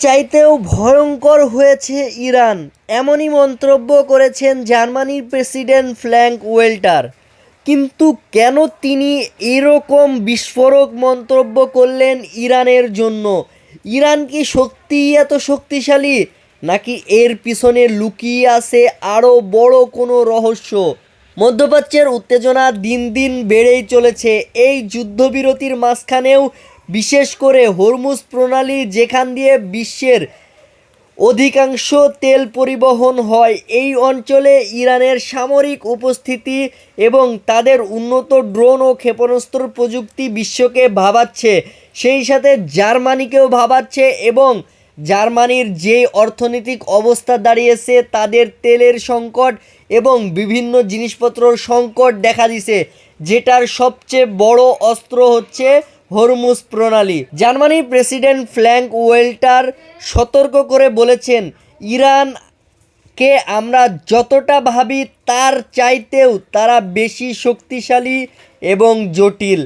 চাইতেও ভয়ঙ্কর হয়েছে ইরান, এমনই মন্তব্য করেছেন জার্মানির প্রেসিডেন্ট ফ্র্যাঙ্ক ওয়াল্টার। কিন্তু কেন তিনি এরকম বিস্ফোরক মন্তব্য করলেন ইরানের জন্য? ইরান কি সত্যিই এত শক্তিশালী, নাকি এর পিছনে লুকিয়ে আছে আরও বড় কোনো রহস্য? মধ্যপ্রাচ্যের উত্তেজনা দিন দিন বেড়েই চলেছে। এই যুদ্ধবিরতির মাঝখানেও, বিশেষ করে হরমুজ প্রণালী যেখান দিয়ে বিশ্বের অধিকাংশ তেল পরিবহন হয়, এই অঞ্চলে ইরানের সামরিক উপস্থিতি এবং তাদের উন্নত ড্রোন ও ক্ষেপণাস্ত্র প্রযুক্তি বিশ্বকে ভাবাচ্ছে, সেই সাথে জার্মানিকেও ভাবাচ্ছে। এবং জার্মানির যে অর্থনৈতিক অবস্থা দাঁড়িয়েছে, তাদের তেলের সংকট এবং বিভিন্ন জিনিসপত্রর সংকট দেখা দিছে, যেটার সবচেয়ে বড় অস্ত্র হচ্ছে হরমুজ প্রণালী। জার্মানির প্রেসিডেন্ট ফ্র্যাঙ্ক ওয়াল্টার সতর্ক করে বলেছেন, ইরানকে আমরা যতটা ভাবি তার চাইতেও তারা বেশি শক্তিশালী এবং জটিল।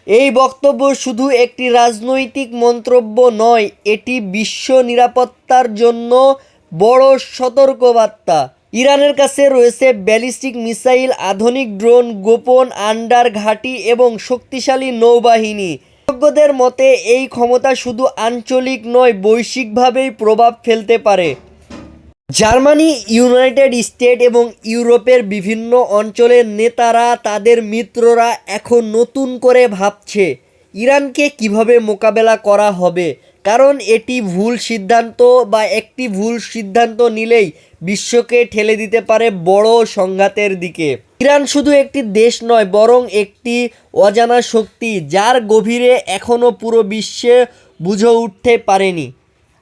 এই বক্তব্য শুধু একটি রাজনৈতিক মন্তব্য নয়, এটি বিশ্ব নিরাপত্তার জন্য বড় সতর্কবার্তা। ইরানের কাছে রয়েছে ব্যালিস্টিক মিসাইল, আধুনিক ড্রোন, গোপন আন্ডার ঘাঁটি এবং শক্তিশালী নৌবাহিনী। বিশেষজ্ঞদের মতে এই ক্ষমতা শুধু আঞ্চলিক নয়, বৈশ্বিকভাবেই প্রভাব ফেলতে পারে। জার্মানি, ইউনাইটেড স্টেট এবং ইউরোপের বিভিন্ন অঞ্চলের নেতারা, তাদের মিত্ররা এখন নতুন করে ভাবছে ইরানকে কিভাবে মোকাবেলা করা হবে। কারণ একটি ভুল সিদ্ধান্ত নিলেই বিশ্বকে ঠেলে দিতে পারে বড় সংঘাতের দিকে। ইরান শুধু একটি দেশ নয়, বরং একটি অজানা শক্তি, যার গভীরে এখনও পুরো বিশ্বে বুঝে উঠতে পারেনি।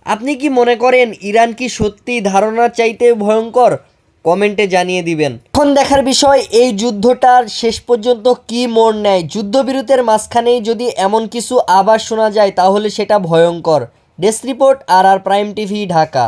আপনি কি মনে করেন ইরান কি সত্যিই ধারণার চাইতে ভয়ঙ্কর? কমেন্টে জানিয়ে দিবেন। এখন দেখার বিষয় এই যুদ্ধটার শেষ পর্যন্ত কি মোড় নেয়। যুদ্ধবিরতির মাঝখানেই যদি এমন কিছু আবার শোনা যায়, তাহলে সেটা ভয়ঙ্কর। ডেস্ক রিপোর্ট, আর প্রাইম টিভি, ঢাকা।